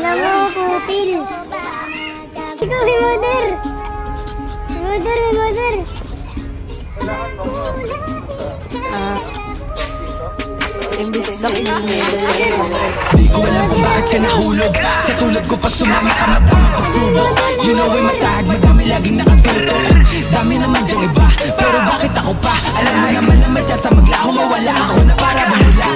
Alam mo, pupil. Ikaw, may mother. May mother. Di ko alam kung bakit ka nahulog. Sa tulad ko pag sumama ka matamang pagsubok. You know ay matahag, madami laging nakatutok. Dami naman dyang iba, pero bakit ako pa? Alam mo naman na may chance maglaho, mawala ako na para bumula.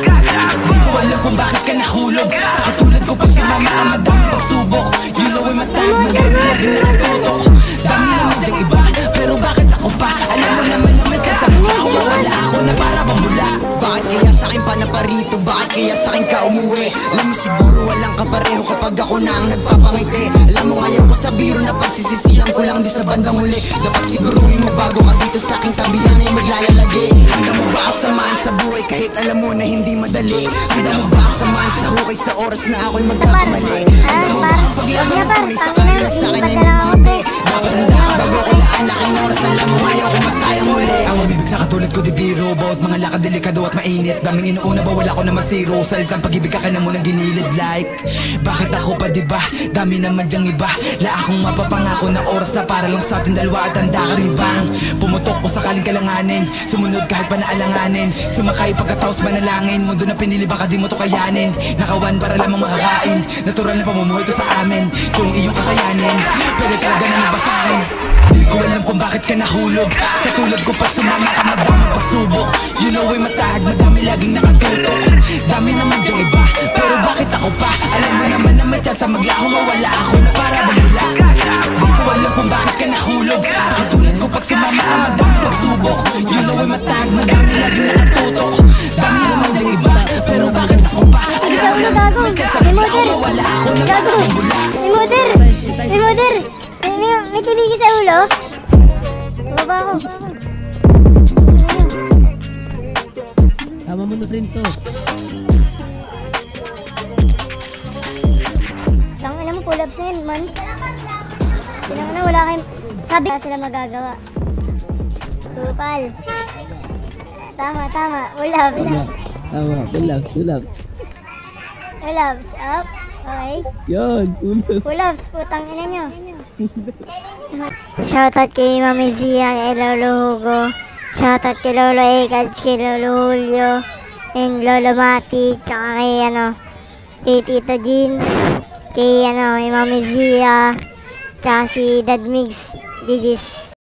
Di ko alam kung bakit ka nahulog. Sa katulad ko pag sumama ka madaming pagsubok. You know ay matahag, madami laging nakatutok. Dami naman dyang iba, pero bakit ako pa? Alam mo naman na may chance maglaho, mawala ako na para bumula. Bakit kaya sa'kin pa na parito? Bakit kaya sa'kin ka umuwi? Alam mo siguro walang kapareho kapag ako na ang nagpapangiti. Alam mo ngayon ko sa biro na pagsisisihan ko lang di sa bandang huli. Dapat siguruhin mo bago ka dito sa aking tabihan ay maglalagi. Handa mo ba ako samahan sa buhay kahit alam mo na hindi madali? Handa mo ba ako samahan sa hukay sa oras na ako'y magkakamali? Handa mo ba ang paglaban ng tunay sa kanila sa akin ay magmangiti? Dapat handa ka bago kulaan aking oras. Alam mo ngayon kung masayang muli. Ang umibig sa katulad ko di biro. Bawat mga lakad delikado at mainit. Daming inuuna ba wala ko na masiro. Salitang pag-ibig ka na munang ginilid like. Bakit ako pa diba? Dami naman dyang iba. La akong mapapangako na oras na para lang sa ating dalawa. At handa ka rin bang pumutok o sakaling kalanganin? Sumunod kahit pa naalanganin. Sumakay pagkatapos manalangin. Mundo na pinili baka di mo to kayanin. Nakawan para lamang makakain. Natural na pamumuhay to sa amin. Kung iyong kakayanin pwede talaga na nabasahin. Di ko alam kung bakit ka nahulog. Sa tulad ko pag sumama ka madaming pagsubok. You know ay matahag, madami laging nakatutok. Dami naman dyang iba, pero bakit ako pa? Alam mo naman na may chance maglaho, mawala ako na para bumula. Di ko alam kung bakit ka nahulog. Sa katulad ko pag sumama ka madaming pagsubok. You know ay matahag, madami laging nakatutok. Dami naman dyang iba, pero bakit ako pa? Alam mo naman na may chance maglaho, mawala ako na para bumula. May mother. May tibigi sa ulo. Baba ako. Tama mo na rin to. Tangina mo, pull-ups na yun, man. Sinang na, wala kayong... Sabi na sila magagawa. Tupal. Tama. Pull-ups. Tama, pull-ups. Pull-ups, up. Okay. Yun, pull-ups. Pull-ups, putang ina nyo. Shoutout kay Mami Zia, kay Lolo Hugo. Shoutout kay Lolo Ekal, kay Lolo Julio, and Lolo Mati, tsaka kay Tito Jean, kay Mami Zia, tsaka si Dad Migs, Digis.